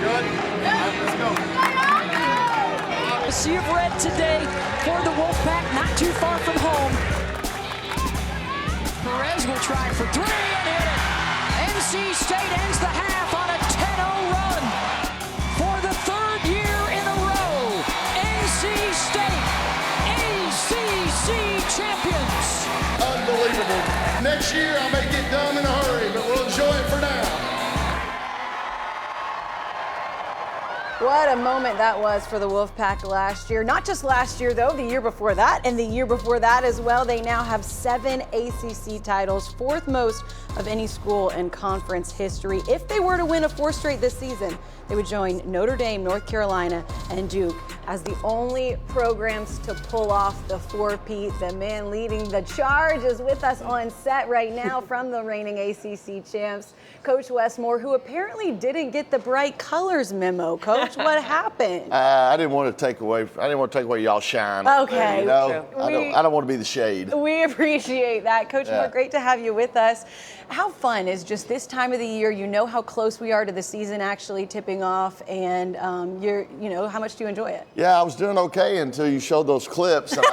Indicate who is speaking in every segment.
Speaker 1: Good? Let's go.
Speaker 2: A sea of red today for the Wolfpack, not too far from home. Perez will try for three and hit it. NC State ends the half on a 10-0 run. For the third year in a row, NC State, ACC champions.
Speaker 1: Unbelievable. Next year I may get done in a hurry, but we'll enjoy it for now.
Speaker 3: What a moment that was for the Wolfpack last year. Not just last year, though, the year before that, and the year before that as well. They now have 7 ACC titles, fourth most of any school in conference history. If they were to win a 4th straight this season, they would join Notre Dame, North Carolina, and Duke as the only programs to pull off the four-peat. The man leading the charge is with us on set right now from the reigning ACC champs, Coach Westmore, who apparently didn't get the bright colors memo. Coach, what happened?
Speaker 4: I didn't want to take away y'all shine.
Speaker 3: Okay.
Speaker 4: You know? I don't want to be the shade.
Speaker 3: We appreciate that. Coach Moore, great to have you with us. How fun is just this time of the year? You know how close we are to the season actually tipping off, and how much do you enjoy it?
Speaker 4: Yeah, I was doing okay until you showed those clips, and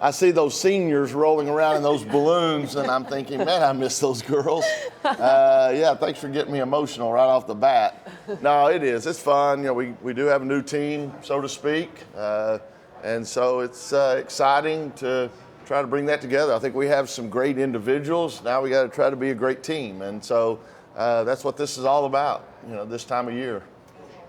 Speaker 4: I see those seniors rolling around in those balloons, and I'm thinking, man, I miss those girls. Yeah, thanks for getting me emotional right off the bat. No, it is. It's fun. You know, we do have a new team, so to speak, and so it's exciting to try to bring that together. I think we have some great individuals. Now we got to try to be a great team, and so that's what this is all about, this time of year.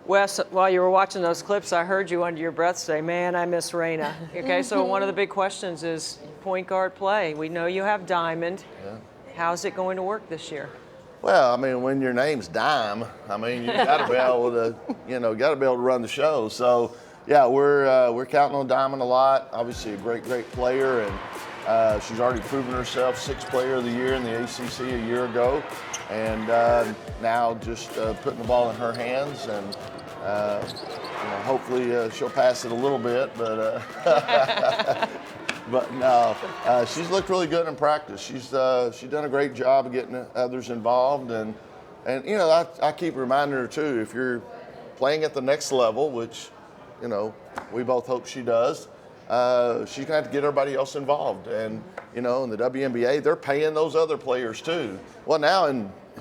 Speaker 5: Wes, while you were watching those clips, I heard you under your breath say, man, I miss Raina. Okay, so one of the big questions is point guard play. We know you have Diamond. Yeah. How's it going to work this year?
Speaker 4: Well, I mean, when your name's Dime, I mean, you got to be able to run the show. So, yeah, we're counting on Diamond a lot. Obviously, a great player, and she's already proven herself 6th player of the year in the ACC a year ago, and now just putting the ball in her hands, and hopefully she'll pass it a little bit, but but no, she's looked really good in practice. She's done a great job of getting others involved, and I keep reminding her too, if you're playing at the next level, which we both hope she does, she's gonna have to get everybody else involved. And in the WNBA, they're paying those other players too. Well, now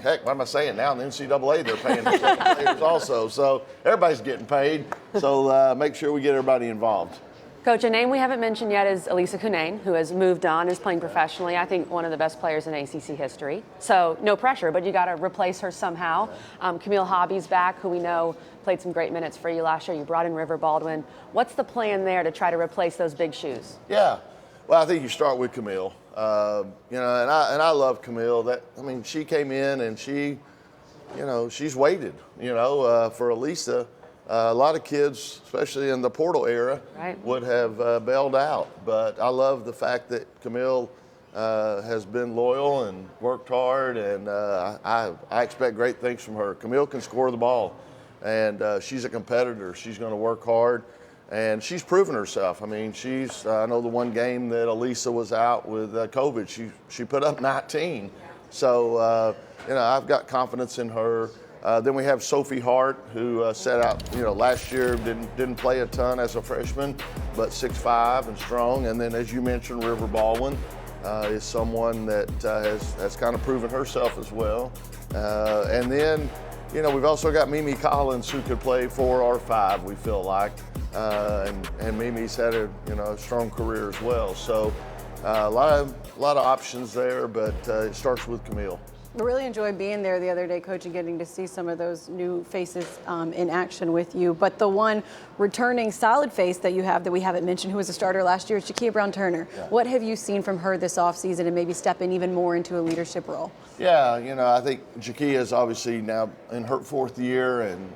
Speaker 4: what am I saying? Now in the NCAA, they're paying those other players also. So everybody's getting paid. So make sure we get everybody involved.
Speaker 6: Coach, a name we haven't mentioned yet is Elisa Cunane, who has moved on, is playing professionally. I think one of the best players in ACC history. So no pressure, but you got to replace her somehow. Camille Hobby's back, who we know played some great minutes for you last year. You brought in River Baldwin. What's the plan there to try to replace those big shoes? Yeah,
Speaker 4: well, I think you start with Camille. And I love Camille. She came in and she's waited. For Elisa. A lot of kids, especially in the portal era, would have bailed out. But I love the fact that Camille has been loyal and worked hard, and I expect great things from her. Camille can score the ball, and she's a competitor. She's going to work hard, and she's proven herself. I mean, I know the one game that Elisa was out with COVID, she put up 19. So, I've got confidence in her. Then we have Sophie Hart, who set out, last year didn't play a ton as a freshman, but 6'5" and strong. And then, as you mentioned, River Baldwin is someone that has kind of proven herself as well. And then, we've also got Mimi Collins, who could play 4 or 5, we feel like. And Mimi's had a strong career as well. So a lot of options there, but it starts with Camille.
Speaker 3: I really enjoyed being there the other day, Coach, and getting to see some of those new faces in action with you. But the one returning solid face that you have that we haven't mentioned, who was a starter last year, is Jakia Brown-Turner. Yeah. What have you seen from her this offseason and maybe stepping even more into a leadership role? Yeah, I think Jakia is obviously now in her 4th year, and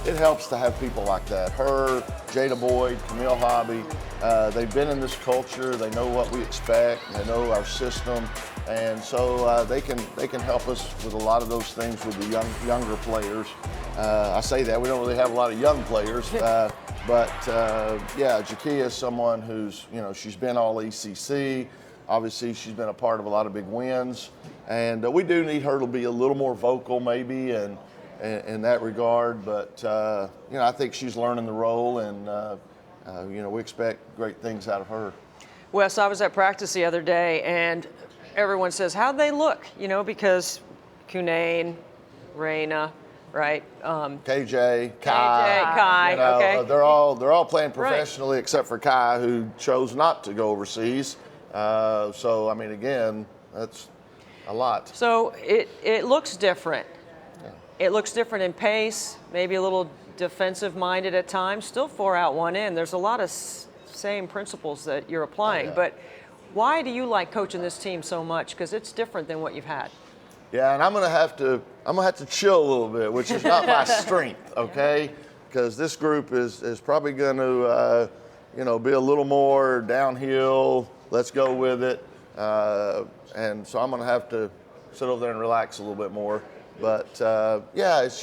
Speaker 3: it helps to have people like that. Her, Jada Boyd, Camille Hobby, they've been in this culture. They know what we expect. They know our system. And so they can help us with a lot of those things with the younger players. I say that we don't really have a lot of young players, but Jakia is someone who's she's been all ACC. Obviously, she's been a part of a lot of big wins, and we do need her to be a little more vocal, maybe, and
Speaker 4: in that regard. But you know, I think she's learning the role, and you know, we expect great things out of her.
Speaker 5: Wes, I was at practice the other day, and everyone says, how'd they look? You know, because Cunane, Raina, right?
Speaker 4: KJ, Kai, you know,
Speaker 5: okay.
Speaker 4: they're all playing professionally, except for Kai, who chose not to go overseas. So I mean, again, that's a lot.
Speaker 5: So it looks different. It looks different in pace, maybe a little defensive-minded at times. Still 4 out, 1 in. There's a lot of same principles that you're applying. But why do you like coaching this team so much? Because it's different than what you've had.
Speaker 4: Yeah, and I'm gonna have to chill a little bit, which is not my strength, okay? Because this group is probably going to, you know, be a little more downhill. Let's go with it, and so I'm gonna have to sit over there and relax a little bit more. But yeah, it's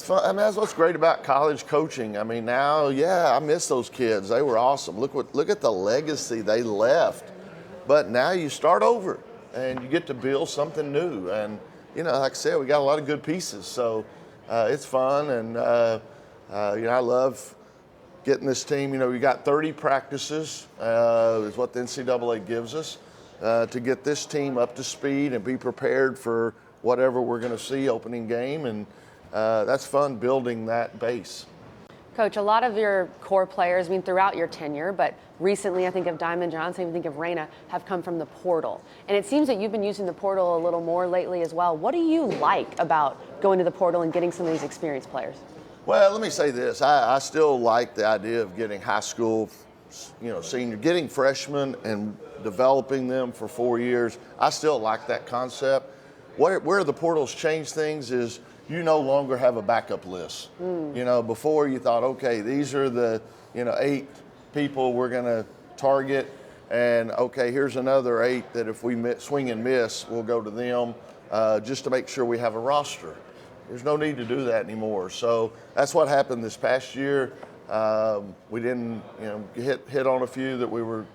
Speaker 4: fun. I mean, that's what's great about college coaching. I mean, now, I miss those kids. They were awesome. Look at the legacy they left. But now you start over, and you get to build something new. And you know, like I said, we got a lot of good pieces, so it's fun. And you know, I love getting this team. You know, we got 30 practices is what the NCAA gives us to get this team up to speed and be prepared for whatever we're going to see opening game. And that's fun building that base.
Speaker 6: Coach, a lot of your core players, I mean, throughout your tenure, but recently I think of Diamond Johnson, I think of Raina, have come from the portal. And it seems that you've been using the portal a little more lately as well. What do you like about going to the portal and getting some of these experienced players?
Speaker 4: Well, let me say this. I still like the idea of getting high school, you know, senior, getting freshmen and developing them for 4 years. I still like that concept. Where the portal's changed things is you no longer have a backup list. You know, before you thought, okay, these are the, you know, 8 people we're going to target, and okay, here's another 8 that if we swing and miss, we'll go to them just to make sure we have a roster. There's no need to do that anymore. So that's what happened this past year. We didn't, you know, hit on a few that we were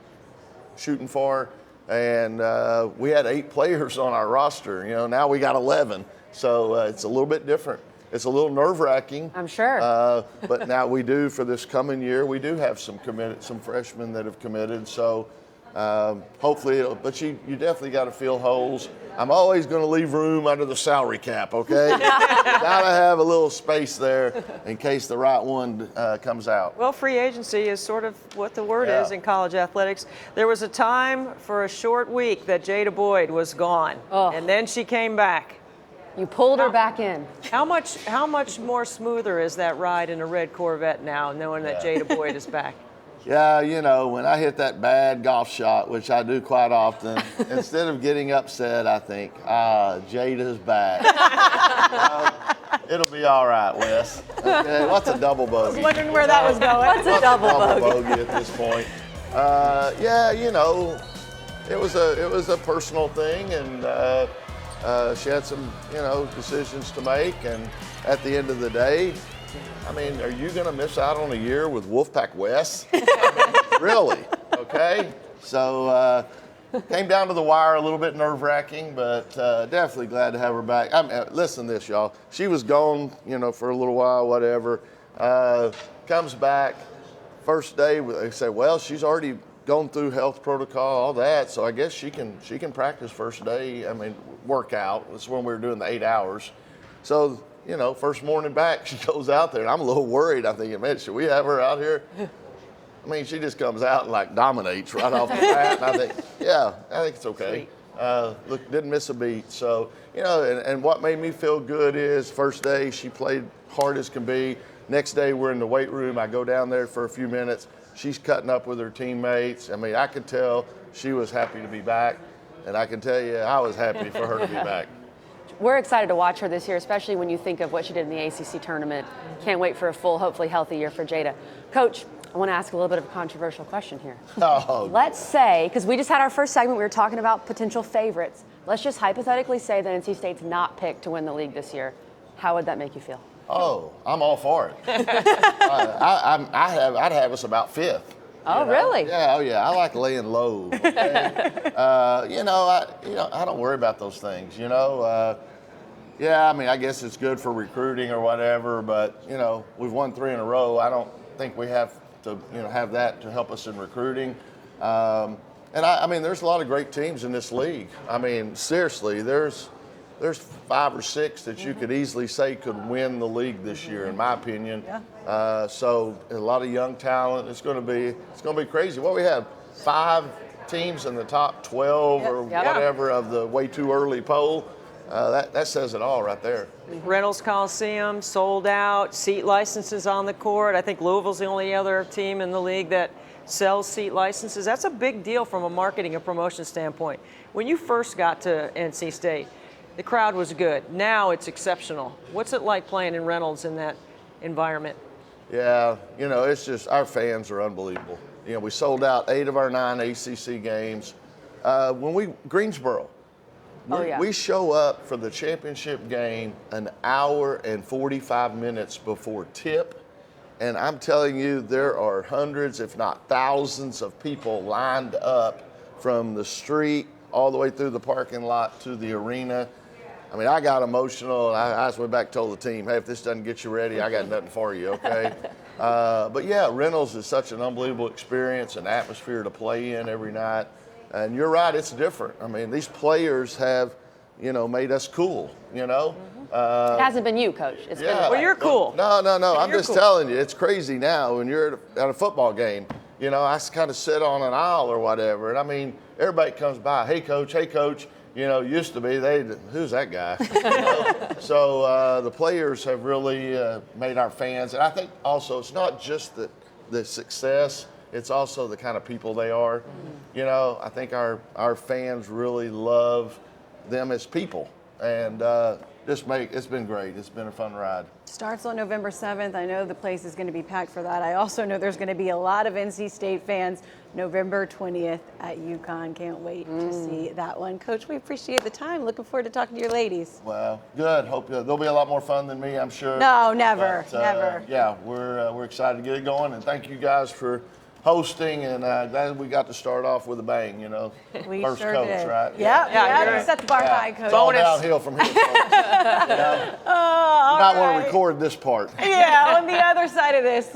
Speaker 4: shooting for, and we had 8 players on our roster. You know, now we got 11. So it's a little bit different. It's a little nerve-wracking.
Speaker 6: I'm sure.
Speaker 4: But now we do, for this coming year, we do have some freshmen that have committed. So hopefully, but you definitely got to fill holes. I'm always going to leave room under the salary cap, okay? Got to have a little space there in case the right one comes out.
Speaker 5: Well, free agency is sort of what the word is in college athletics. There was a time for a short week that Jada Boyd was gone, and then she came back.
Speaker 6: You pulled her back in.
Speaker 5: How much more smoother is that ride in a red Corvette now, knowing that Jada Boyd is back?
Speaker 4: Yeah, you know, when I hit that bad golf shot, which I do quite often, instead of getting upset, I think, Jada's back. It'll be all right, Wes. Okay, what's a double bogey?
Speaker 6: Wondering where that was going. What's a double
Speaker 4: bogey at this point? Yeah, you know, it was a personal thing, and she had some, you know, decisions to make, and at the end of the day, I mean, are you going to miss out on a year with Wolfpack West? Really? Okay. So came down to the wire, a little bit nerve-wracking, but definitely glad to have her back. Listen to this, y'all. She was gone, you know, for a little while, whatever. Comes back. First day, they say, well, she's already gone through health protocol, all that, so I guess she can practice first day. I mean, workout. That's when we were doing the 8 hours. So, you know, first morning back, she goes out there, and I'm a little worried. I'm thinking, man, should we have her out here? I mean, she just comes out and like dominates right off the bat. And I think, yeah, I think it's okay. Look, didn't miss a beat. So, you know, and what made me feel good is first day she played hard as can be. Next day we're in the weight room. I go down there for a few minutes. She's cutting up with her teammates. I mean, I could tell she was happy to be back, and I can tell you I was happy for her to be back.
Speaker 6: We're excited to watch her this year, especially when you think of what she did in the ACC tournament. Can't wait for a full, hopefully healthy year for Jada. Coach, I want to ask a little bit of a controversial question here.
Speaker 4: Oh.
Speaker 6: Let's say, because we just had our first segment, we were talking about potential favorites. Let's just hypothetically say that NC State's not picked to win the league this year. How would that make you feel?
Speaker 4: Oh, I'm all for it. I'd have us about 5th.
Speaker 6: Oh, really?
Speaker 4: Yeah, oh yeah. I like laying low. Okay? You know, I don't worry about those things. You know, Yeah, I mean, I guess it's good for recruiting or whatever, but, you know, we've won 3 in a row. I don't think we have to, you know, have that to help us in recruiting. And I mean, there's a lot of great teams in this league. I mean, seriously, there's 5 or 6 that you could easily say could win the league this year, in my opinion.
Speaker 3: Yeah.
Speaker 4: So a lot of young talent. It's going to be crazy. What we have 5 teams in the top 12 or whatever of the way too early poll. That says it all right there.
Speaker 5: Reynolds Coliseum sold out, seat licenses on the court. I think Louisville's the only other team in the league that sells seat licenses. That's a big deal from a marketing and promotion standpoint. When you first got to NC State, the crowd was good. Now it's exceptional. What's it like playing in Reynolds in that environment?
Speaker 4: Yeah, you know, it's just our fans are unbelievable. You know, we sold out 8 of our 9 ACC games. Greensboro. We show up for the championship game an hour and 45 minutes before tip. And I'm telling you, there are hundreds, if not thousands, of people lined up from the street all the way through the parking lot to the arena. I mean, I got emotional. I just went back and told the team, hey, if this doesn't get you ready, I got nothing for you, okay? But yeah, Reynolds is such an unbelievable experience, an atmosphere to play in every night. And you're right, it's different. I mean, these players have, you know, made us cool, you know?
Speaker 6: It hasn't been you, Coach. It's been
Speaker 5: Well, you're cool.
Speaker 4: No. I'm just telling you, it's crazy now when you're at a football game. You know, I kind of sit on an aisle or whatever. And I mean, everybody comes by, hey, coach. You know, used to be, who's that guy? You know? So the players have really made our fans. And I think also it's not just the success, it's also the kind of people they are. You know, I think our fans really love them as people. And it's been great. It's been a fun ride.
Speaker 3: Starts on November 7th. I know the place is going to be packed for that. I also know there's going to be a lot of NC State fans November 20th at UConn. Can't wait to see that one. Coach, we appreciate the time. Looking forward to talking to your ladies.
Speaker 4: Well, good. Hope they'll be a lot more fun than me, I'm sure.
Speaker 3: No, never.
Speaker 4: Yeah, we're excited to get it going, and thank you guys for hosting, and glad we got to start off with a bang, you know.
Speaker 3: We
Speaker 4: First
Speaker 3: sure
Speaker 4: coach,
Speaker 3: did.
Speaker 4: right?
Speaker 3: Yeah, set the bar high, Coach.
Speaker 4: It's all downhill from here. You know? You might want to record this part.
Speaker 3: Yeah, on the other side of this,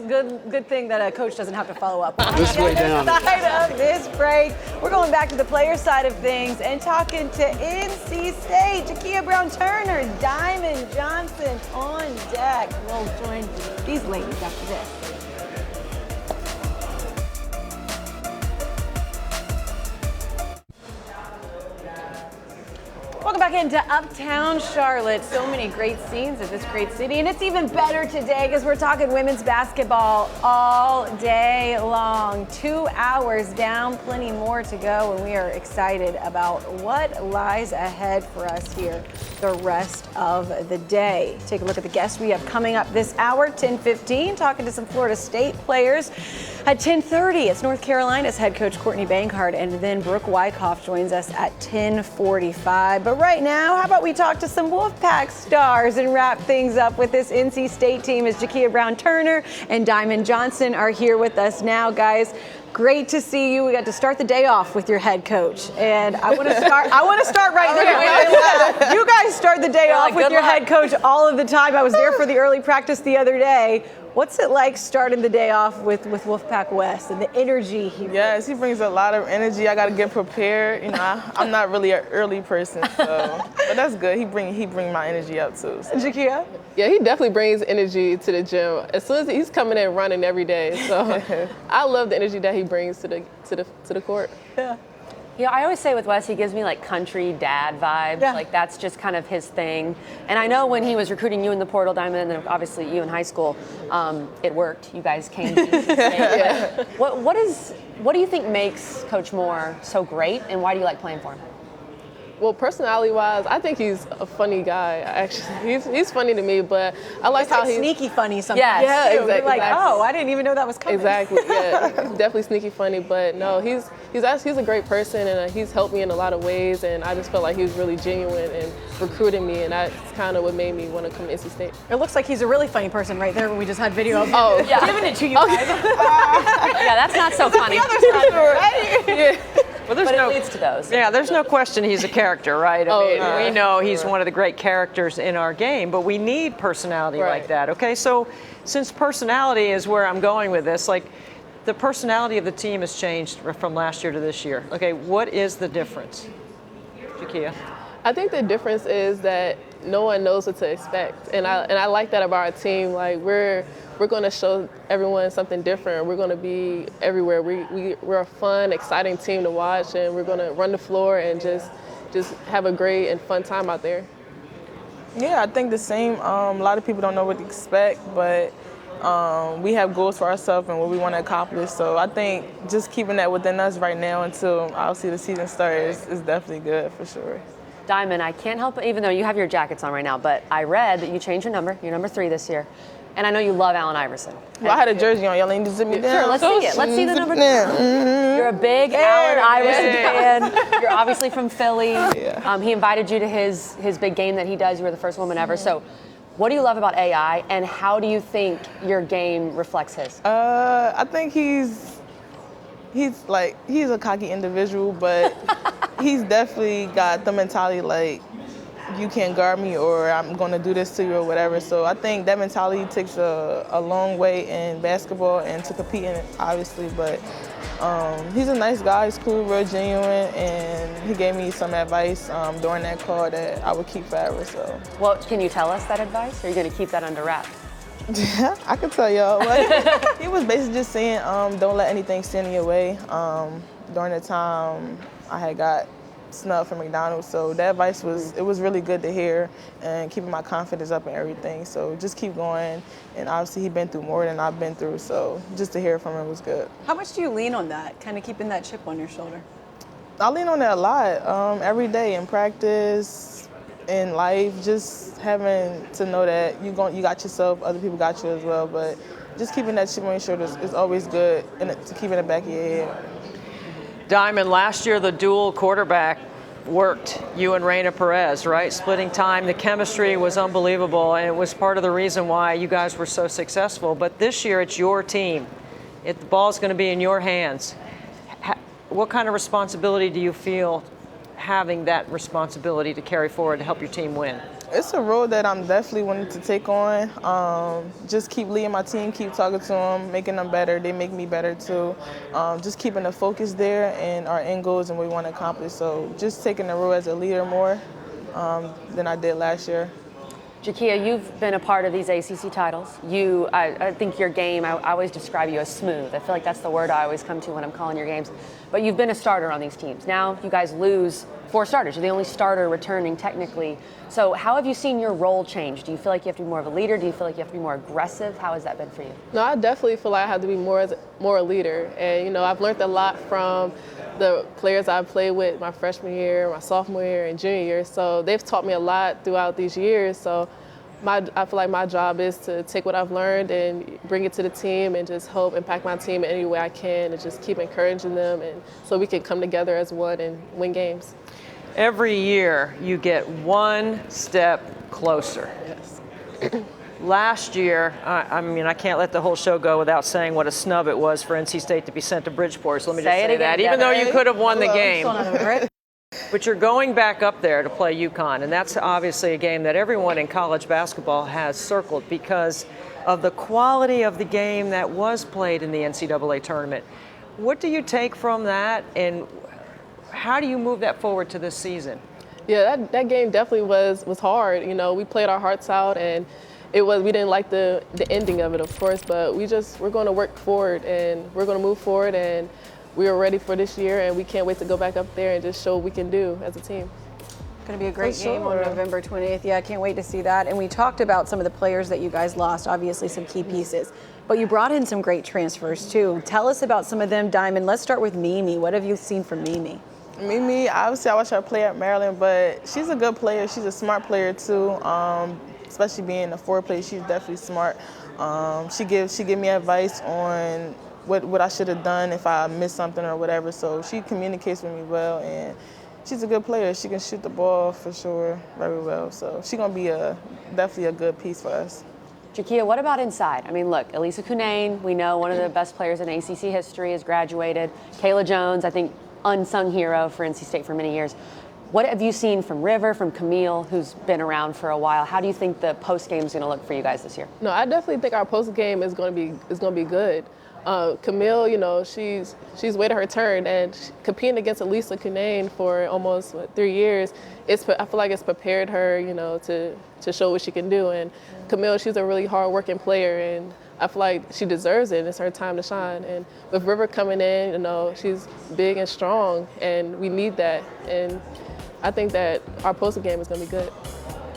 Speaker 3: good thing that a coach doesn't have to follow up. On
Speaker 7: This way down.
Speaker 3: the other side of this break, we're going back to the player side of things and talking to NC State. Jakia Brown-Turner, Diamond Johnson on deck. We'll join these ladies after this. Welcome back into Uptown Charlotte. So many great scenes of this great city. And it's even better today because we're talking women's basketball all day long. 2 hours down, plenty more to go. And we are excited about what lies ahead for us here the rest of the day. Take a look at the guests we have coming up this hour, 10:15, talking to some Florida State players. At 10:30, it's North Carolina's head coach Courtney Bankard, and then Brooke Wyckoff joins us at 10:45. But right now, how about we talk to some Wolfpack stars and wrap things up with this NC State team as Jakia Brown-Turner and Diamond Johnson are here with us now, guys. Great to see you. We got to start the day off with your head coach, and I want to start right there. You guys start the day off with your head coach all of the time. I was there for the early practice the other day. What's it like starting the day off with Wolfpack West and the energy he brings?
Speaker 8: Yes, he brings a lot of energy. I got to get prepared. You know, I'm not really an early person, so but that's good. He bring my energy up too. So.
Speaker 3: Jakia?
Speaker 9: Yeah, he definitely brings energy to the gym. As soon as he's coming in running every day, so I love the energy that he brings to the court.
Speaker 3: Yeah.
Speaker 6: Yeah, I always say with Wes, he gives me like country dad vibes. Yeah. Like that's just kind of his thing. And I know when he was recruiting you in the portal, Diamond, and then obviously you in high school, it worked. You guys came to NC State. Yeah. What do you think makes Coach Moore so great, and why do you like playing for him?
Speaker 9: Well, personality-wise, I think he's a funny guy. Actually, he's funny to me, but I like how he's
Speaker 3: sneaky funny sometimes.
Speaker 9: Yes. Yeah, exactly.
Speaker 3: You're like, oh, I didn't even know that was coming.
Speaker 9: Exactly. Yeah, he's definitely sneaky funny, but no, he's a great person, and he's helped me in a lot of ways, and I just felt like he was really genuine in recruiting me, and that's kind of what made me want to come to NC State.
Speaker 3: It looks like he's a really funny person right there when we just had video of him giving it to you guys.
Speaker 6: Yeah, that's not so funny.
Speaker 3: The other side, right?
Speaker 9: Yeah.
Speaker 5: Well, there's
Speaker 6: but
Speaker 5: no,
Speaker 6: it leads to those.
Speaker 5: Yeah, there's no question he's a character, right? I mean,
Speaker 9: yeah.
Speaker 5: we know he's one of the great characters in our game, but we need personality like
Speaker 9: Right.
Speaker 5: that. Okay, so since personality is where I'm going with this, like the personality of the team has changed from last year to this year. Okay, what is the difference, Jakia?
Speaker 9: I think the difference is that no one knows what to expect, and I like that about our team. Like we're going to show everyone something different. We're going to be everywhere. We're a fun, exciting team to watch, and we're going to run the floor and just have a great and fun time out there.
Speaker 8: Yeah, I think the same. A lot of people don't know what to expect, but we have goals for ourselves and what we want to accomplish. So I think just keeping that within us right now until obviously the season starts is definitely good for sure.
Speaker 6: Diamond, I can't help it, even though you have your jackets on right now, but I read that you changed your number. You're number 3 this year. And I know you love Allen Iverson.
Speaker 8: Well, I had a jersey on. Y'all ain't to zip me down.
Speaker 6: Sure, let's see it. Let's see the number 3. You're a big Allen Iverson fan. You're obviously from Philly.
Speaker 8: Yeah.
Speaker 6: He invited you to his big game that he does. You were the first woman ever. So what do you love about AI, and how do you think your game reflects his?
Speaker 8: I think he's a cocky individual, but he's definitely got the mentality like, you can't guard me or I'm going to do this to you or whatever. So I think that mentality takes a long way in basketball and to compete in it, obviously. But he's a nice guy. He's cool, real genuine, and he gave me some advice during that call that I would keep forever. So.
Speaker 6: Well, can you tell us that advice, or are you going to keep that under wraps?
Speaker 8: Yeah, I can tell y'all. But he was basically just saying, don't let anything stand in your way. During the time I had got snubbed from McDonald's, so that advice was really good to hear and keeping my confidence up and everything. So just keep going, and obviously he's been through more than I've been through, so just to hear from him was good.
Speaker 3: How much do you lean on that, kind of keeping that chip on your shoulder?
Speaker 8: I lean on that a lot, every day in practice, in life, just having to know that you got yourself, other people got you as well, but just keeping that chip on your shoulder is always good, and to keep in the back of your head.
Speaker 5: Diamond, last year the dual quarterback worked, you and Reina Perez, right? Splitting time, the chemistry was unbelievable, and it was part of the reason why you guys were so successful. But this year it's your team. The ball's going to be in your hands. What kind of responsibility do you feel having that responsibility to carry forward to help your team win?
Speaker 8: It's a role that I'm definitely wanting to take on. Just keep leading my team, keep talking to them, making them better. They make me better too. Just keeping the focus there and our end goals and what we want to accomplish. So just taking the role as a leader more than I did last year.
Speaker 6: Jakia, you've been a part of these ACC titles. I think your game, I always describe you as smooth. I feel like that's the word I always come to when I'm calling your games. But you've been a starter on these teams. Now you guys lose 4 starters. You're the only starter returning technically. So how have you seen your role change? Do you feel like you have to be more of a leader? Do you feel like you have to be more aggressive? How has that been for you?
Speaker 9: No, I definitely feel like I have to be more a leader. And, I've learned a lot from the players I've played with my freshman year, my sophomore year, and junior year. So they've taught me a lot throughout these years. So I feel like my job is to take what I've learned and bring it to the team and just help impact my team in any way I can and just keep encouraging them and so we can come together as one and win games.
Speaker 5: Every year you get one step closer.
Speaker 9: Yes.
Speaker 5: Last year, I can't let the whole show go without saying what a snub it was for NC State to be sent to Bridgeport. So let me just say that, even though you could have won the game. But you're going back up there to play UConn, and that's obviously a game that everyone in college basketball has circled because of the quality of the game that was played in the NCAA tournament. What do you take from that, and how do you move that forward to this season?
Speaker 9: Yeah, that game definitely was hard. We played our hearts out, and we didn't like the ending of it, of course, but we're going to work forward, and we're going to move forward, and we are ready for this year, and we can't wait to go back up there and just show what we can do as a team.
Speaker 3: Going to be a great game on November 28th. Yeah, I can't wait to see that. And we talked about some of the players that you guys lost, obviously some key pieces. But you brought in some great transfers, too. Tell us about some of them, Diamond. Let's start with Mimi. What have you seen from Mimi?
Speaker 8: Mimi, obviously I watch her play at Maryland, but she's a good player. She's a smart player, too. Especially being a forward player, she's definitely smart. She give me advice on what I should have done if I missed something or whatever. So she communicates with me well, and she's a good player. She can shoot the ball for sure very well. So she's going to be definitely a good piece for us.
Speaker 6: Jakia, what about inside? I mean, look, Elisa Cunane, we know one of the best players in ACC history, has graduated. Kayla Jones, I think unsung hero for NC State for many years. What have you seen from River, from Camille, who's been around for a while? How do you think the post game is going to look for you guys this year?
Speaker 9: No, I definitely think our post game is going to be good. Camille, you know, she's waited her turn, and competing against Elisa Cunane for almost 3 years, I feel like it's prepared her, you know, to show what she can do. And Camille, she's a really hard-working player, and I feel like she deserves it. It's her time to shine. And with River coming in, you know, she's big and strong, and we need that. And I think that our post game is going to be good.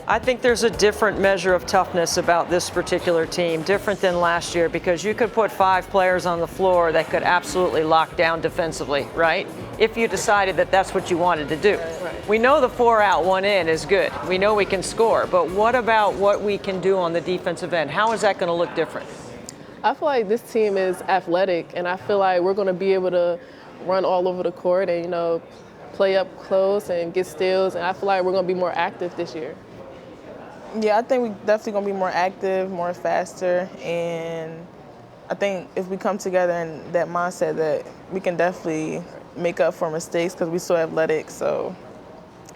Speaker 5: I think there's a different measure of toughness about this particular team, different than last year, because you could put 5 players on the floor that could absolutely lock down defensively, right? If you decided that that's what you wanted to do. Right. We know the 4 out, 1 in is good. We know we can score, but what about what we can do on the defensive end? How is that going to look different?
Speaker 9: I feel like this team is athletic, and I feel like we're going to be able to run all over the court and, you know, play up close and get steals, and I feel like we're going to be more active this year.
Speaker 8: Yeah, I think we're definitely going to be more active, more faster, and I think if we come together in that mindset that we can definitely make up for mistakes because we're so athletic. So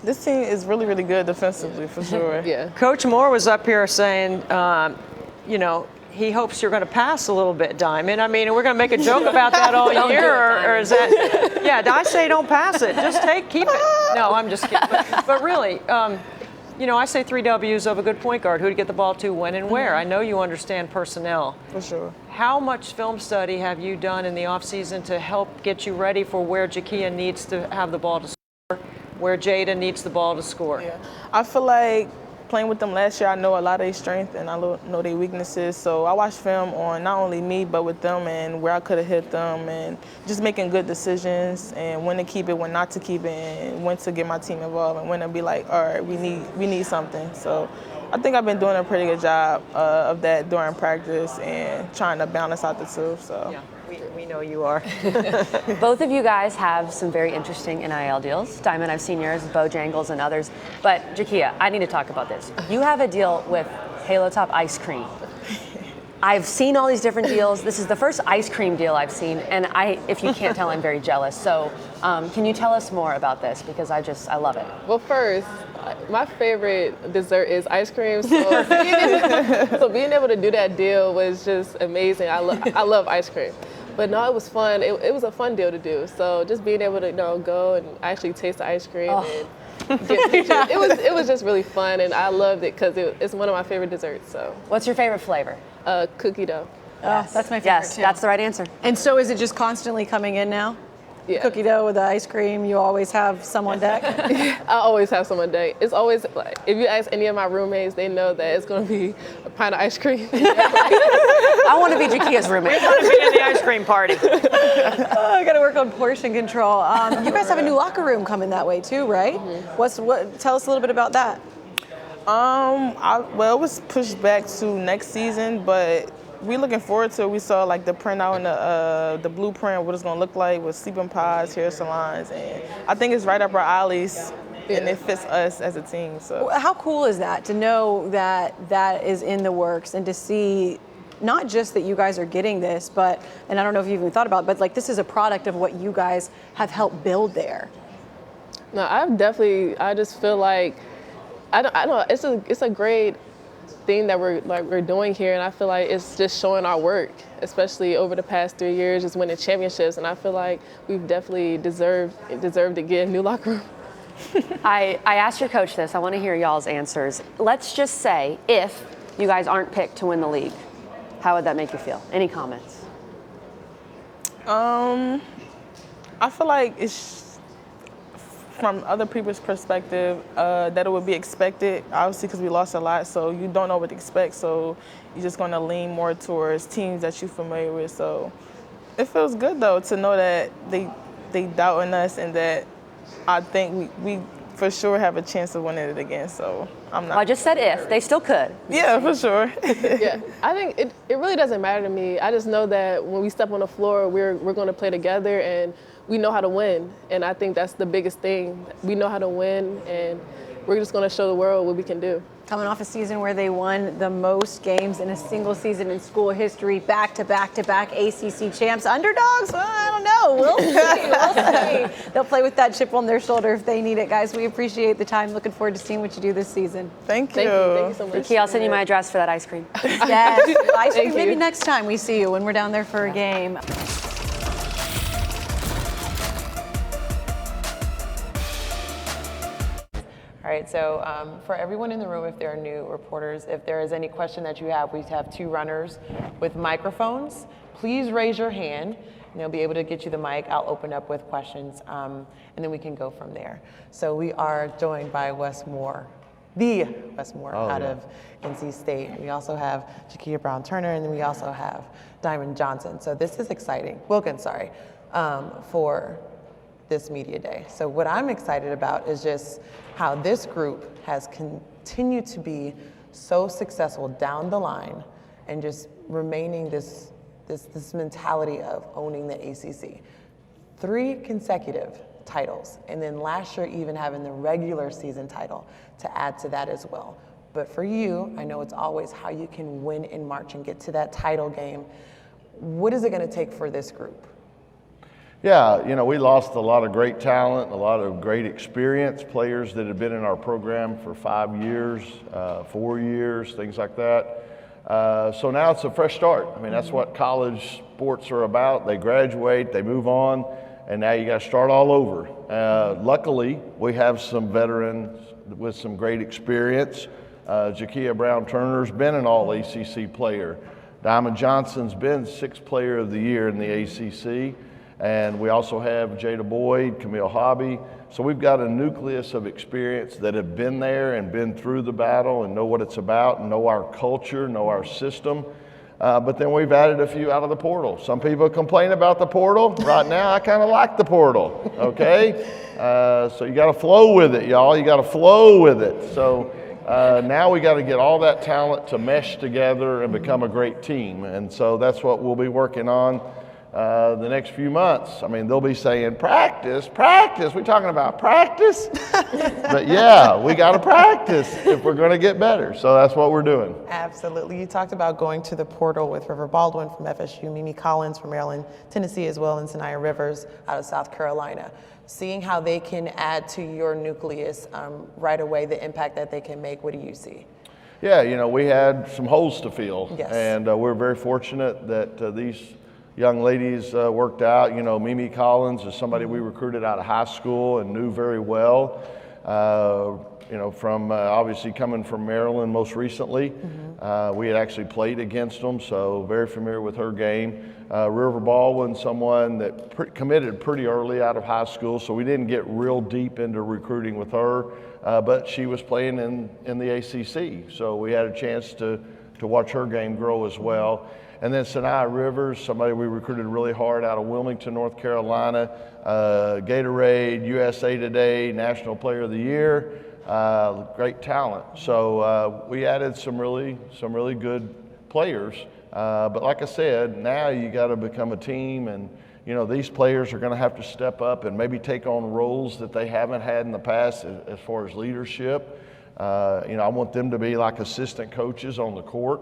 Speaker 8: this team is really, really good defensively for sure.
Speaker 9: Yeah.
Speaker 5: Coach Moore was up here saying, you know, he hopes you're going to pass a little bit, Diamond. I mean, we're going to make a joke about that all year, or is that? Yeah, I say don't pass it. Just keep it. No, I'm just kidding. But really, you know, I say 3 W's of a good point guard: who to get the ball to, when, and where. I know you understand personnel.
Speaker 8: For sure.
Speaker 5: How much film study have you done in the offseason to help get you ready for where Jakia needs to have the ball to score, where Jada needs the ball to score?
Speaker 8: Yeah, I feel like playing with them last year, I know a lot of their strengths and I know their weaknesses. So I watched film on not only me, but with them and where I could have hit them and just making good decisions and when to keep it, when not to keep it, and when to get my team involved and when to be like, all right, we need something. So I think I've been doing a pretty good job of that during practice and trying to balance out the two. So.
Speaker 5: Yeah. We know you are.
Speaker 6: Both of you guys have some very interesting NIL deals. Diamond, I've seen yours, Bojangles and others. But Jakia, I need to talk about this. You have a deal with Halo Top Ice Cream. I've seen all these different deals. This is the first ice cream deal I've seen, and if you can't tell, I'm very jealous. So can you tell us more about this? Because I love it.
Speaker 9: Well, first, my favorite dessert is ice cream. So being able to do that deal was just amazing. I love ice cream. But no, it was fun. It was a fun deal to do. So just being able to, you know, go and actually taste the ice cream and get pictures. It was just really fun, and I loved it because it's one of my favorite desserts. So.
Speaker 6: What's your favorite flavor?
Speaker 9: Cookie dough.
Speaker 3: Yes. That's my favorite
Speaker 6: Yes,
Speaker 3: too.
Speaker 6: that's the right answer.
Speaker 3: And so is it just constantly coming in now?
Speaker 9: Yeah.
Speaker 3: Cookie dough with the ice cream, you always have some on deck?
Speaker 9: I always have some on deck. It's always like, if you ask any of my roommates, they know that it's going to be a pint of ice cream.
Speaker 6: I want to be Jakia's roommate.
Speaker 5: I want to be in the ice cream party.
Speaker 3: I got to work on portion control. You guys have a new locker room coming that way too, right? Mm-hmm. Tell us a little bit about that.
Speaker 8: Well, it was pushed back to next season, but we're looking forward to it. We saw like the printout and the blueprint, what it's gonna look like with sleeping pods, hair salons, and I think it's right up our alleys, and it fits us as a team. So
Speaker 3: how cool is that to know that that is in the works and to see not just that you guys are getting this, but, and I don't know if you've even thought about it, but like this is a product of what you guys have helped build there.
Speaker 9: No, I just feel like, I don't know, it's a great thing that we're doing here, and I feel like it's just showing our work, especially over the past 3 years, just winning championships, and I feel like we've definitely deserved to get a new locker room.
Speaker 6: I asked your coach this. I want to hear y'all's answers. Let's just say if you guys aren't picked to win the league, how would that make you feel? Any comments?
Speaker 8: I feel like it's from other people's perspective that it would be expected, obviously because we lost a lot, so you don't know what to expect, so you're just going to lean more towards teams that you're familiar with. So it feels good though to know that they doubt in us and that I think we for sure have a chance of winning it again. So I'm not.
Speaker 6: Well, I just said if. They still could.
Speaker 8: Yeah, for sure.
Speaker 9: Yeah, I think it really doesn't matter to me. I just know that when we step on the floor, we're going to play together and we know how to win. And I think that's the biggest thing. We know how to win, and we're just going to show the world what we can do.
Speaker 3: coming off a season where they won the most games in a single season in school history, back-to-back ACC champs. Underdogs? Well, I don't know. We'll see. They'll play with that chip on their shoulder if they need it, guys. We appreciate the time. Looking forward to seeing what you do this season.
Speaker 8: Thank you.
Speaker 9: Thank you so much.
Speaker 6: Key, I'll send you my address for that ice cream.
Speaker 3: Yes, ice cream.
Speaker 9: Thank
Speaker 3: Maybe
Speaker 9: you.
Speaker 3: next time we see you when we're down there for a game.
Speaker 7: All right, so for everyone in the room, if there are new reporters, if there is any question that you have, we have 2 runners with microphones. Please raise your hand, and they'll be able to get you the mic. I'll open up with questions, and then we can go from there. So we are joined by Wes Moore, the Wes Moore out of NC State. We also have Jakia Brown-Turner, and then we also have Diamond Johnson. So this is exciting. Wilkins, sorry, for this media day. So what I'm excited about is just how this group has continued to be so successful down the line and just remaining this mentality of owning the ACC. 3 consecutive titles, and then last year even having the regular season title to add to that as well. But for you, I know it's always how you can win in March and get to that title game. What is it going to take for this group?
Speaker 4: Yeah, you know, we lost a lot of great talent, a lot of great experience, players that had been in our program for 5 years, 4 years, things like that. So now it's a fresh start. I mean, that's what college sports are about. They graduate, they move on, and now you got to start all over. Luckily, we have some veterans with some great experience. Jakia Brown-Turner's been an all-ACC player. Diamond Johnson's been 6th player of the year in the ACC. And we also have Jada Boyd, Camille Hobby. So we've got a nucleus of experience that have been there and been through the battle and know what it's about and know our culture, know our system. But then we've added a few out of the portal. Some people complain about the portal. Right now, I kind of like the portal, okay? So you got to flow with it, y'all. You got to flow with it. So now we got to get all that talent to mesh together and become a great team. And so that's what we'll be working on the next few months. I mean, they'll be saying, practice. We're talking about practice? But yeah, we got to practice if we're going to get better. So that's what we're doing.
Speaker 7: Absolutely. You talked about going to the portal with River Baldwin from FSU, Mimi Collins from Maryland, Tennessee as well, and Sanaya Rivers out of South Carolina. Seeing how they can add to your nucleus right away, the impact that they can make, what do you see?
Speaker 4: Yeah, you know, we had some holes to fill.
Speaker 7: Yes.
Speaker 4: And we're very fortunate that these young ladies worked out. You know, Mimi Collins is somebody we recruited out of high school and knew very well. You know, from obviously coming from Maryland most recently. We had actually played against them, so very familiar with her game. River Baldwin, someone that committed pretty early out of high school, so we didn't get real deep into recruiting with her, but she was playing in the ACC, so we had a chance to watch her game grow as well. And then Sanaya Rivers, somebody we recruited really hard out of Wilmington, North Carolina, Gatorade, USA Today, National Player of the Year, great talent. So we added some really good players. But like I said, now you got to become a team, and you know, these players are going to have to step up and maybe take on roles that they haven't had in the past as far as leadership. You know, I want them to be like assistant coaches on the court.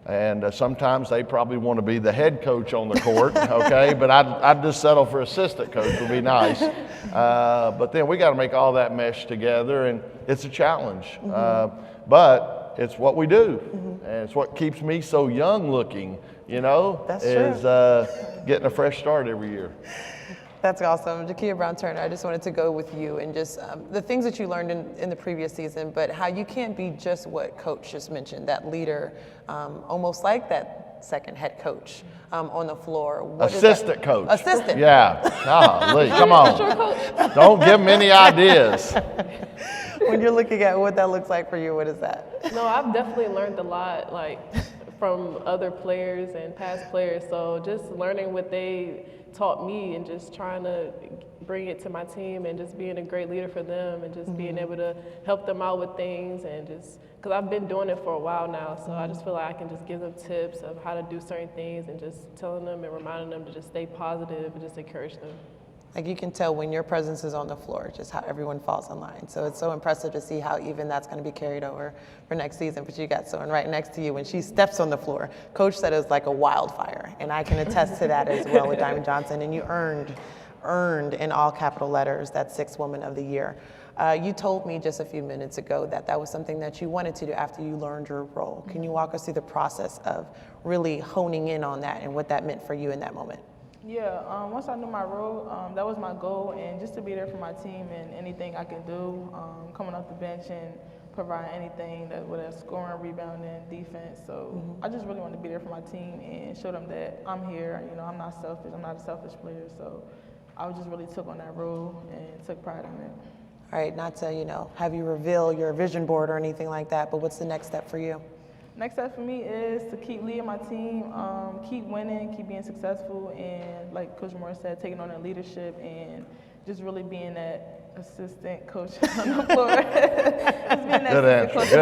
Speaker 4: And sometimes they probably want to be the head coach on the court, okay? But I'd just settle for assistant coach would be nice. But then we got to make all that mesh together, and it's a challenge. But it's what we do, and it's what keeps me so young looking, you know, getting a fresh start every year.
Speaker 7: That's awesome. Jakia Brown-Turner, I just wanted to go with you and just the things that you learned in the previous season, but how you can't be just what Coach just mentioned, that leader, almost like that second head coach on the floor.
Speaker 4: Assistant coach.
Speaker 7: Assistant.
Speaker 4: Yeah. Lee, come on. Don't give them any ideas.
Speaker 7: When you're looking at what that looks like for you, what is that?
Speaker 9: No, I've definitely learned a lot, like from other players and past players. So just learning what they taught me and just trying to bring it to my team and just being a great leader for them and just being able to help them out with things, and just because I've been doing it for a while now, so I just feel like I can just give them tips of how to do certain things and just telling them and reminding them to just stay positive and just encourage them.
Speaker 7: Like you can tell when your presence is on the floor, just how everyone falls in line. So it's so impressive to see how even that's going to be carried over for next season. But you got someone right next to you when she steps on the floor. Coach said it was like a wildfire, and I can attest to that as well with Diamond Johnson. And you earned in all capital letters that 6th Woman of the Year. You told me just a few minutes ago that that was something that you wanted to do after you learned your role. Can you walk us through the process of really honing in on that and what that meant for you in that moment?
Speaker 8: Yeah, once I knew my role, that was my goal, and just to be there for my team and anything I can do, coming off the bench and provide anything that with a scoring, rebounding, defense. So I just really wanted to be there for my team and show them that I'm here. You know, I'm not selfish. I'm not a selfish player. So I just really took on that role and took pride in it.
Speaker 7: All right, not to, have you reveal your vision board or anything like that, but what's the next step for you?
Speaker 8: Next step for me is to keep leading my team, keep winning, keep being successful, and like Coach Moore said, taking on that leadership and just really being that assistant coach on the floor.
Speaker 4: Good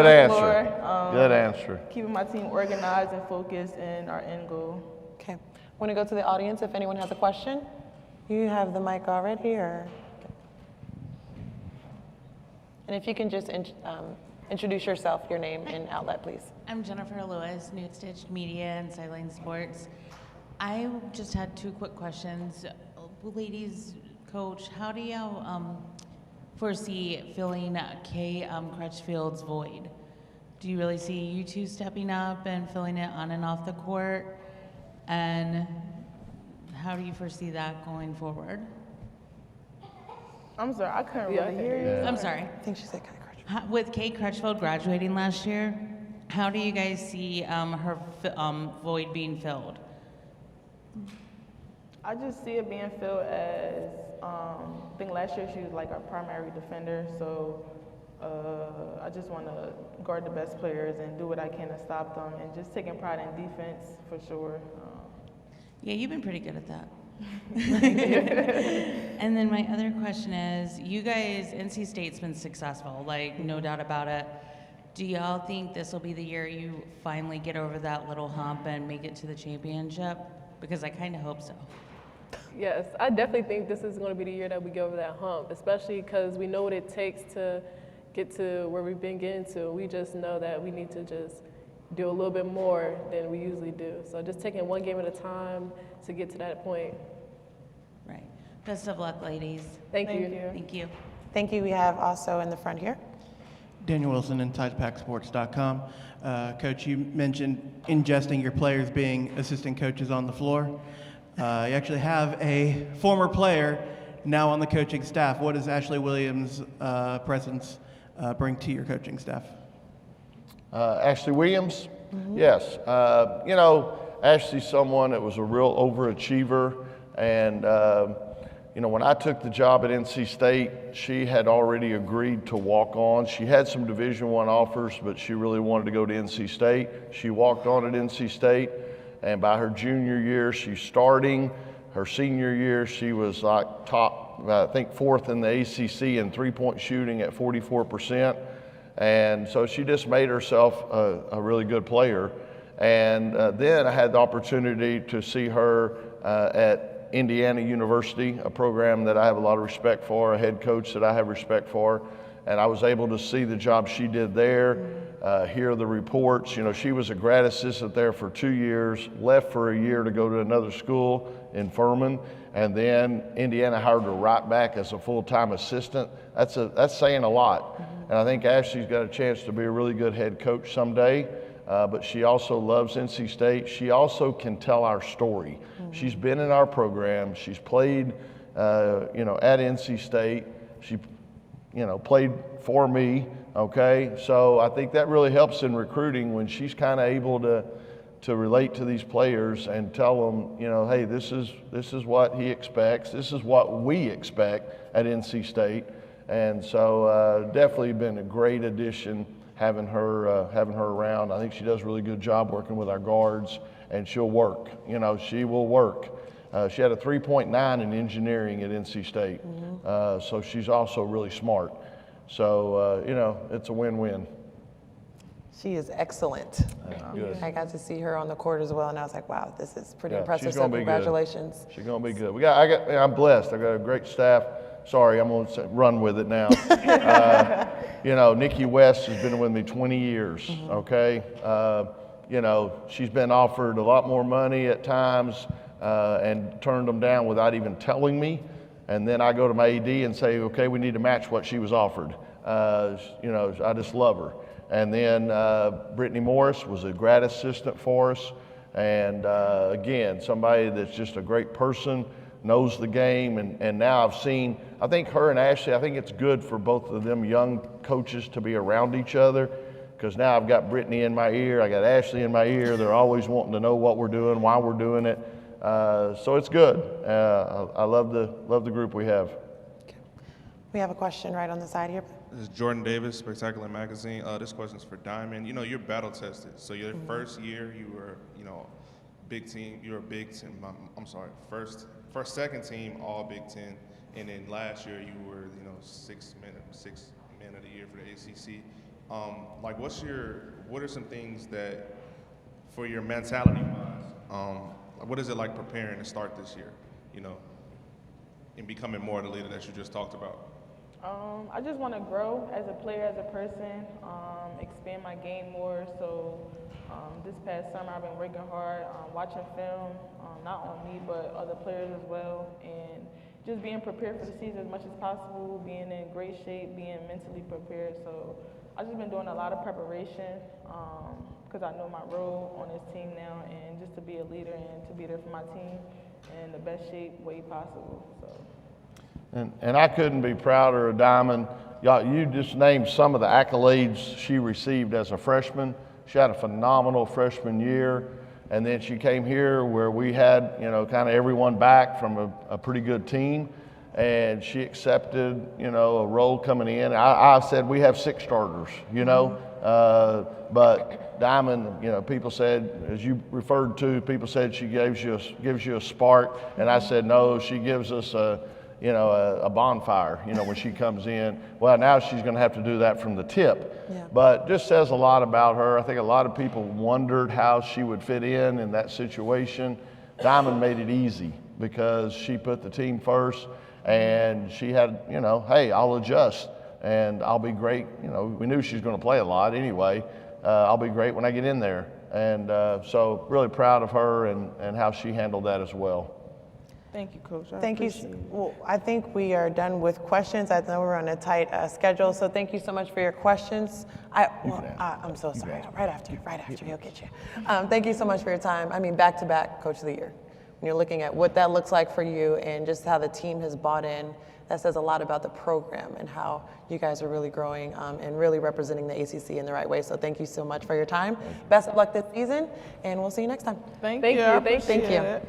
Speaker 4: answer. Good answer.
Speaker 8: Keeping my team organized and focused and our end goal.
Speaker 7: Okay. I want to go to the audience if anyone has a question. You have the mic already, or? And if you can just introduce yourself, your name and outlet, please.
Speaker 10: I'm Jennifer Lewis, New Stitched Media and Sideline Sports. I just had 2 quick questions. Ladies, Coach, how do you foresee filling Kay Crutchfield's void? Do you really see you 2 stepping up and filling it on and off the court? And how do you foresee that going forward?
Speaker 8: I'm sorry, I couldn't really hear you.
Speaker 10: I'm sorry.
Speaker 7: I think she said Kay Crutchfield.
Speaker 10: With Kay Crutchfield graduating last year, how do you guys see her void being filled?
Speaker 8: I just see it being filled as, I think last year she was like our primary defender, so I just want to guard the best players and do what I can to stop them, and just taking pride in defense for sure.
Speaker 10: Yeah, you've been pretty good at that. And then my other question is, you guys, NC State's been successful, like no doubt about it. Do y'all think this will be the year you finally get over that little hump and make it to the championship? Because I kind of hope so.
Speaker 9: Yes, I definitely think this is going to be the year that we get over that hump, especially because we know what it takes to get to where we've been getting to. We just know that we need to just do a little bit more than we usually do. So just taking one game at a time to get to that point.
Speaker 10: Right. Best of luck, ladies.
Speaker 9: Thank you.
Speaker 10: Thank you.
Speaker 7: Thank you. We have also in the front here.
Speaker 11: Daniel Wilson and TidePackSports.com. Coach, you mentioned ingesting your players being assistant coaches on the floor. You actually have a former player now on the coaching staff. What does Ashley Williams' presence bring to your coaching staff?
Speaker 4: Ashley Williams? Yes. Ashley's someone that was a real overachiever, and when I took the job at NC State, she had already agreed to walk on. She had some Division I offers, but she really wanted to go to NC State. She walked on at NC State, and by her junior year, she's starting. Her senior year, she was like top, I think 4th in the ACC in three-point shooting at 44%. And so she just made herself a really good player. And then I had the opportunity to see her at Indiana University, a program that I have a lot of respect for, a head coach that I have respect for. And I was able to see the job she did there, hear the reports. She was a grad assistant there for 2 years, left for a year to go to another school in Furman, and then Indiana hired her right back as a full-time assistant. That's saying a lot. And I think Ashley's got a chance to be a really good head coach someday. But she also loves NC State. She also can tell our story. She's been in our program. She's played, at NC State. She, played for me. Okay, so I think that really helps in recruiting when she's kind of able to relate to these players and tell them, hey, this is what he expects. This is what we expect at NC State. And so definitely been a great addition having her around. I think she does a really good job working with our guards, and she'll work. She will work. She had a 3.9 in engineering at NC State, so she's also really smart. So, it's a win-win.
Speaker 7: She is excellent.
Speaker 4: Good.
Speaker 7: I got to see her on the court as well, and I was like, wow, this is pretty
Speaker 4: Yeah,
Speaker 7: impressive.
Speaker 4: she's
Speaker 7: So
Speaker 4: gonna be good.
Speaker 7: congratulations.
Speaker 4: She's gonna be good. I'm blessed. I got a great staff. Sorry, I'm gonna run with it now. Nikki West has been with me 20 years. Okay, she's been offered a lot more money at times and turned them down without even telling me. And then I go to my AD and say, okay, we need to match what she was offered. I just love her. And then Brittany Morris was a grad assistant for us. And again, somebody that's just a great person, knows the game. And now I've seen, I think her and Ashley, I think it's good for both of them young coaches to be around each other. Because now I've got Brittany in my ear, I got Ashley in my ear. They're always wanting to know what we're doing, why we're doing it. So it's good. I love the group we have.
Speaker 7: Okay. We have a question right on the side here.
Speaker 12: This is Jordan Davis, Spectacular Magazine. This question is for Diamond. You're battle tested. So your first year, you were, big team. You were a big team. Second team, all Big Ten. And then last year, you were, six man of the year for the ACC. What are some things that, for your mentality wise, what is it like preparing to start this year, and becoming more the leader that you just talked about?
Speaker 8: I just want to grow as a player, as a person, expand my game more. So this past summer I've been working hard, watching film, not on me but other players as well, and just being prepared for the season as much as possible, being in great shape, being mentally prepared. So I've just been doing a lot of preparation because I know my role on this team now, and just to be a leader and to be there for my team in the best shape way possible. So.
Speaker 4: And I couldn't be prouder of Diamond. You just named some of the accolades she received as a freshman. She had a phenomenal freshman year, and then she came here where we had, kind of everyone back from a pretty good team, and she accepted, a role coming in. I said we have 6 starters, but Diamond, people said, as you referred to, people said she gives you a spark, and I said no, she gives us a bonfire, when she comes in. Well, now she's going to have to do that from the tip. Yeah. But just says a lot about her. I think a lot of people wondered how she would fit in that situation. Diamond made it easy because she put the team first, and she had, hey, I'll adjust and I'll be great. We knew she was going to play a lot anyway. I'll be great when I get in there. And so really proud of her and how she handled that as well.
Speaker 8: Thank you, Coach.
Speaker 7: Thank you. Well, I think we are done with questions. I know we're on a tight schedule, so thank you so much for your questions. I'm so sorry. Right after, he'll get you. Thank you so much for your time. Back-to-back Coach of the Year. When you're looking at what that looks like for you and just how the team has bought in, that says a lot about the program and how you guys are really growing and really representing the ACC in the right way. So thank you so much for your time. Best of luck this season, and we'll see you next time.
Speaker 8: Thank you.
Speaker 7: Thank you.